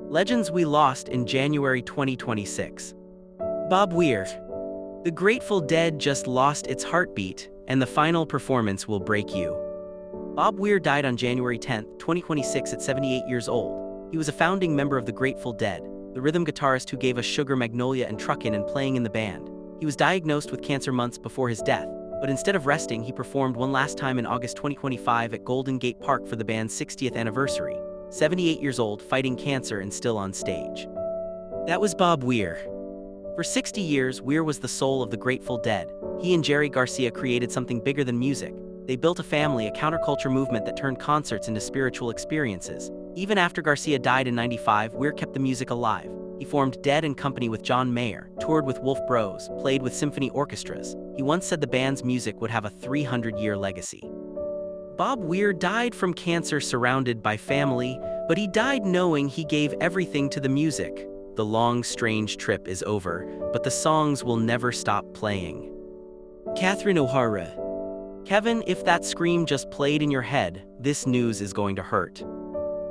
Legends we lost in January 2026. Bob Weir. The Grateful Dead just lost its heartbeat, and the final performance will break you. Bob Weir died on January 10, 2026 at 78 years old. He was a founding member of the Grateful Dead, the rhythm guitarist who gave us Sugar Magnolia and Truckin' and playing in the band. He was diagnosed with cancer months before his death, but instead of resting, he performed one last time in August 2025 at Golden Gate Park for the band's 60th anniversary. 78 years old, fighting cancer and still on stage. That was Bob Weir. For 60 years, Weir was the soul of the Grateful Dead. He and Jerry Garcia created something bigger than music. They built a family, a counterculture movement that turned concerts into spiritual experiences. Even after Garcia died in '95, Weir kept the music alive. He formed Dead and Company with John Mayer, toured with Wolf Bros, played with symphony orchestras. He once said the band's music would have a 300-year legacy. Bob Weir died from cancer surrounded by family, but he died knowing he gave everything to the music. The long, strange trip is over, but the songs will never stop playing. Catherine O'Hara. Kevin, if that scream just played in your head, this news is going to hurt.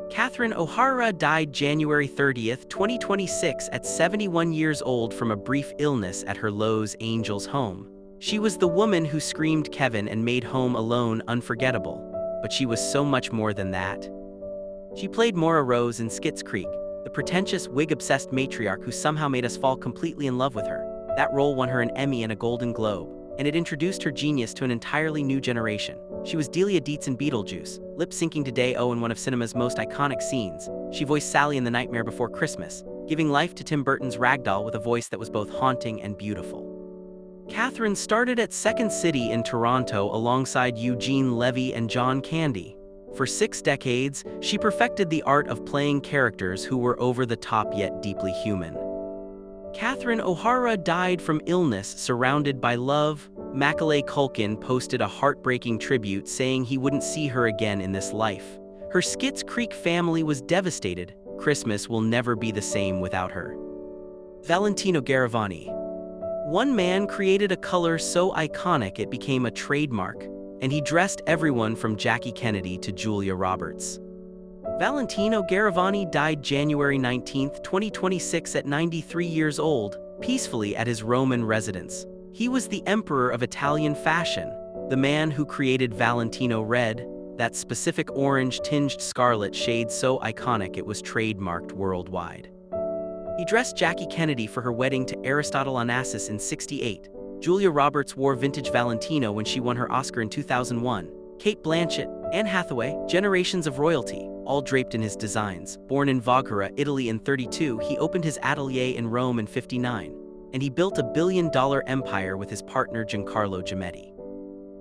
Catherine O'Hara died January 30, 2026 at 71 years old from a brief illness at her Los Angeles home. She was the woman who screamed Kevin and made Home Alone unforgettable, but she was so much more than that. She played Maura Rose in Schitt's Creek, the pretentious, wig-obsessed matriarch who somehow made us fall completely in love with her. That role won her an Emmy and a Golden Globe, and it introduced her genius to an entirely new generation. She was Delia Dietz in Beetlejuice, lip-syncing to Day-O in one of cinema's most iconic scenes. She voiced Sally in The Nightmare Before Christmas, giving life to Tim Burton's Ragdoll with a voice that was both haunting and beautiful. Catherine started at Second City in Toronto alongside Eugene Levy and John Candy. For 6 decades, she perfected the art of playing characters who were over the top yet deeply human. Catherine O'Hara died from illness surrounded by love. Macaulay Culkin posted a heartbreaking tribute saying he wouldn't see her again in this life. Her Schitt's Creek family was devastated. Christmas will never be the same without her. Valentino Garavani. One man created a color so iconic it became a trademark, and he dressed everyone from Jackie Kennedy to Julia Roberts. Valentino Garavani died January 19, 2026 at 93 years old, peacefully at his Roman residence. He was the emperor of Italian fashion, the man who created Valentino Red, that specific orange-tinged scarlet shade so iconic it was trademarked worldwide. He dressed Jackie Kennedy for her wedding to Aristotle Onassis in '68. Julia Roberts wore vintage Valentino when she won her Oscar in 2001. Kate Blanchett, Anne Hathaway, generations of royalty, all draped in his designs. Born in Voghera, Italy in '32, he opened his atelier in Rome in '59. And he built a billion-dollar empire with his partner Giancarlo Giametti.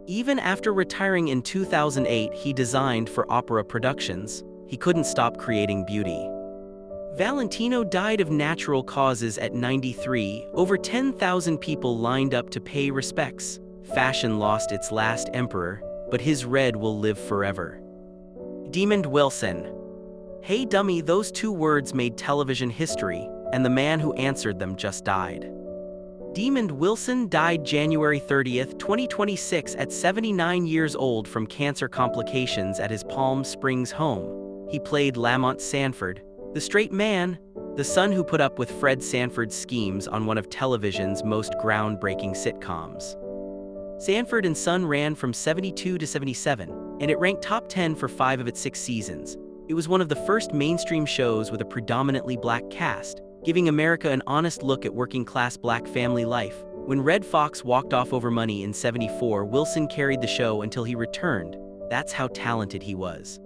Even after retiring in 2008, he designed for opera productions. He couldn't stop creating beauty. Valentino died of natural causes at 93. Over 10,000 people lined up to pay respects. Fashion lost its last emperor, but his red will live forever. Demond Wilson. Hey dummy, those 2 words made television history, and the man who answered them just died. Demond Wilson died January 30, 2026 at 79 years old from cancer complications at his Palm Springs home. He played Lamont Sanford, the straight man, the son who put up with Fred Sanford's schemes on one of television's most groundbreaking sitcoms. Sanford and Son ran from '72 to '77, and it ranked top 10 for 5 of its 6 seasons. It was one of the first mainstream shows with a predominantly black cast, giving America an honest look at working-class black family life. When Red Fox walked off over money in '74, Wilson carried the show until he returned. That's how talented he was.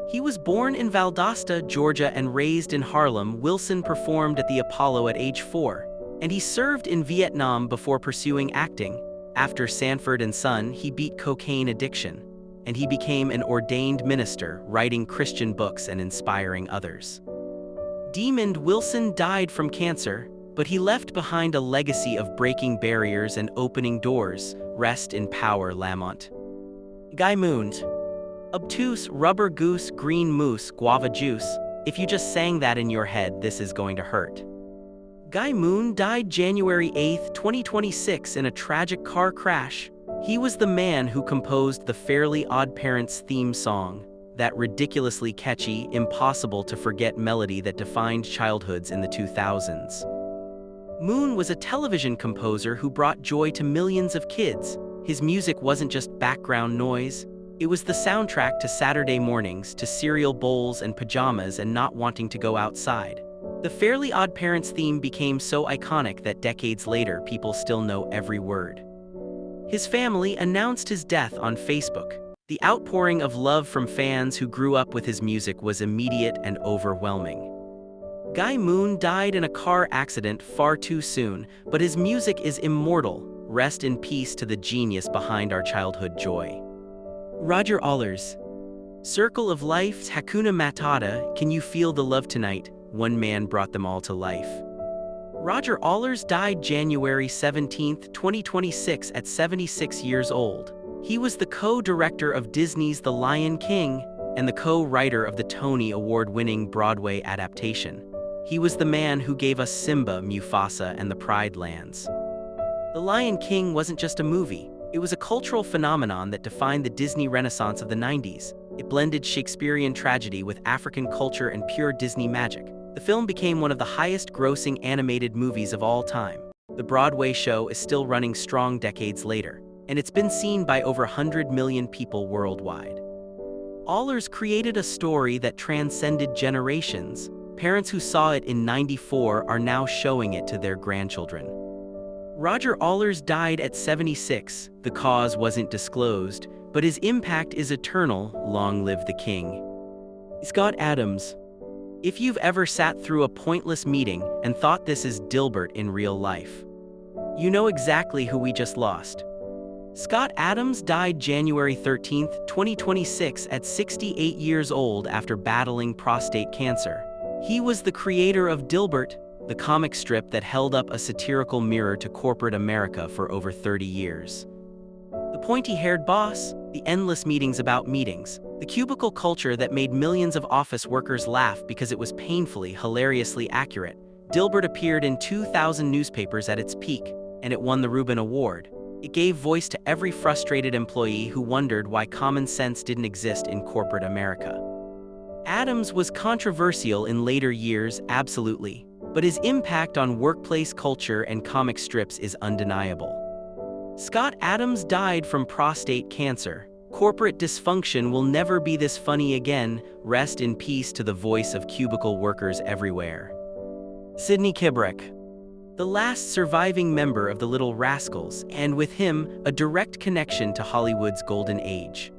He was born in Valdosta, Georgia and raised in Harlem. Wilson performed at the Apollo at age 4, and he served in Vietnam before pursuing acting. After Sanford and Son, he beat cocaine addiction, and he became an ordained minister, writing Christian books and inspiring others. Demond Wilson died from cancer, but he left behind a legacy of breaking barriers and opening doors. Rest in power, Lamont. Guy Moon. Obtuse, rubber goose, green moose, guava juice. If you just sang that in your head, this is going to hurt. Guy Moon died January 8, 2026 in a tragic car crash. He was the man who composed the Fairly Odd Parents theme song. that ridiculously catchy, impossible-to-forget melody that defined childhoods in the 2000s. Moon was a television composer who brought joy to millions of kids. His music wasn't just background noise. It was the soundtrack to Saturday mornings, to cereal bowls and pajamas and not wanting to go outside. The Fairly Odd Parents theme became so iconic that decades later people still know every word. His family announced his death on Facebook. The outpouring of love from fans who grew up with his music was immediate and overwhelming. Guy Moon died in a car accident far too soon, but his music is immortal. Rest in peace to the genius behind our childhood joy. Roger Allers. Circle of Life's Hakuna Matata, Can You Feel the Love Tonight? One man brought them all to life. Roger Allers died January 17, 2026 at 76 years old. He was the co-director of Disney's The Lion King and the co-writer of the Tony Award-winning Broadway adaptation. He was the man who gave us Simba, Mufasa, and the Pride Lands. The Lion King wasn't just a movie. It was a cultural phenomenon that defined the Disney Renaissance of the 90s. It blended Shakespearean tragedy with African culture and pure Disney magic. The film became one of the highest-grossing animated movies of all time. The Broadway show is still running strong decades later, and it's been seen by over 100 million people worldwide. Allers created a story that transcended generations. Parents who saw it in '94 are now showing it to their grandchildren. Roger Allers died at 76. The cause wasn't disclosed, but his impact is eternal. Long live the king. Scott Adams. If you've ever sat through a pointless meeting and thought this is Dilbert in real life, you know exactly who we just lost. Scott Adams died January 13, 2026 at 68 years old after battling prostate cancer. He was the creator of Dilbert, the comic strip that held up a satirical mirror to corporate America for over 30 years. The pointy-haired boss, the endless meetings about meetings, the cubicle culture that made millions of office workers laugh because it was painfully, hilariously accurate. Dilbert appeared in 2,000 newspapers at its peak, and it won the Reuben Award. It gave voice to every frustrated employee who wondered why common sense didn't exist in corporate America. Adams was controversial in later years, absolutely, but his impact on workplace culture and comic strips is undeniable. Scott Adams died from prostate cancer. Corporate dysfunction will never be this funny again. Rest in peace to the voice of cubicle workers everywhere. Sidney Kibrick. The last surviving member of the Little Rascals, and with him, a direct connection to Hollywood's golden age.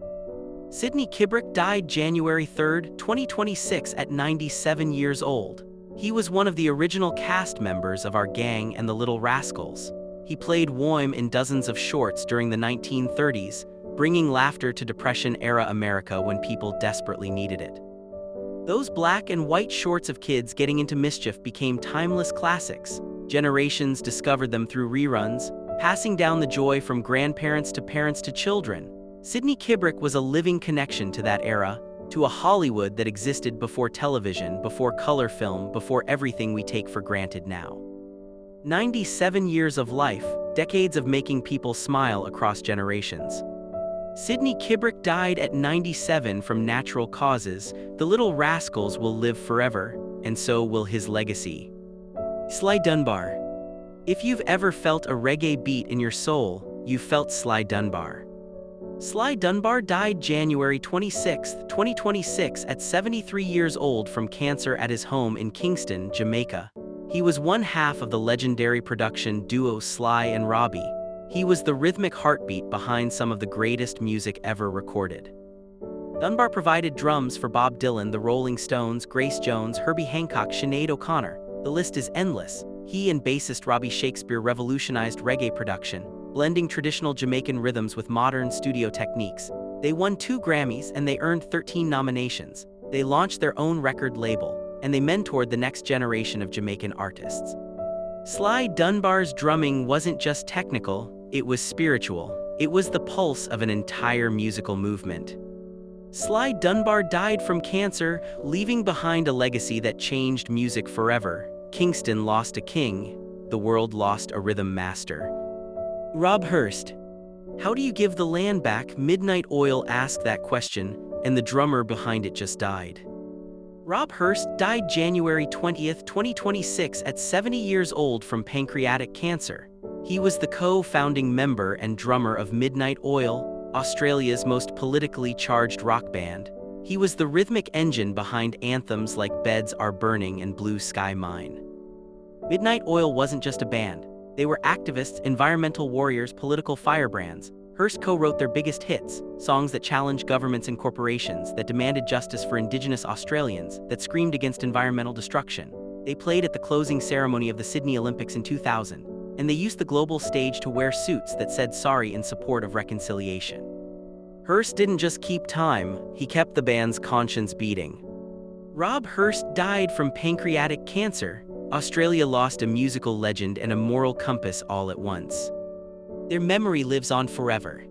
Sidney Kibrick died January 3, 2026 at 97 years old. He was one of the original cast members of Our Gang and the Little Rascals. He played Woim in dozens of shorts during the 1930s, bringing laughter to Depression-era America when people desperately needed it. Those black and white shorts of kids getting into mischief became timeless classics. Generations discovered them through reruns, passing down the joy from grandparents to parents to children. Sidney Kibrick was a living connection to that era, to a Hollywood that existed before television, before color film, before everything we take for granted now. 97 years of life, decades of making people smile across generations. Sidney Kibrick died at 97 from natural causes. The Little Rascals will live forever, and so will his legacy. Sly Dunbar. If you've ever felt a reggae beat in your soul, you've felt Sly Dunbar. Sly Dunbar died January 26, 2026 at 73 years old from cancer at his home in Kingston, Jamaica. He was one half of the legendary production duo Sly and Robbie. He was the rhythmic heartbeat behind some of the greatest music ever recorded. Dunbar provided drums for Bob Dylan, the Rolling Stones, Grace Jones, Herbie Hancock, Sinead O'Connor. The list is endless. He and bassist Robbie Shakespeare revolutionized reggae production, blending traditional Jamaican rhythms with modern studio techniques. They won 2 Grammys and they earned 13 nominations. They launched their own record label, and they mentored the next generation of Jamaican artists. Sly Dunbar's drumming wasn't just technical, it was spiritual. It was the pulse of an entire musical movement. Sly Dunbar died from cancer, leaving behind a legacy that changed music forever. Kingston lost a king, the world lost a rhythm master. Rob Hurst. How do you give the land back? Midnight Oil asked that question, and the drummer behind it just died. Rob Hurst died January 20, 2026 at 70 years old from pancreatic cancer. He was the co-founding member and drummer of Midnight Oil, Australia's most politically charged rock band. He was the rhythmic engine behind anthems like Beds Are Burning and Blue Sky Mine. Midnight Oil wasn't just a band. They were activists, environmental warriors, political firebrands. Hurst co-wrote their biggest hits, songs that challenged governments and corporations, that demanded justice for Indigenous Australians, that screamed against environmental destruction. They played at the closing ceremony of the Sydney Olympics in 2000, and they used the global stage to wear suits that said sorry in support of reconciliation. Hurst didn't just keep time, he kept the band's conscience beating. Rob Hurst died from pancreatic cancer. Australia lost a musical legend and a moral compass all at once. Their memory lives on forever.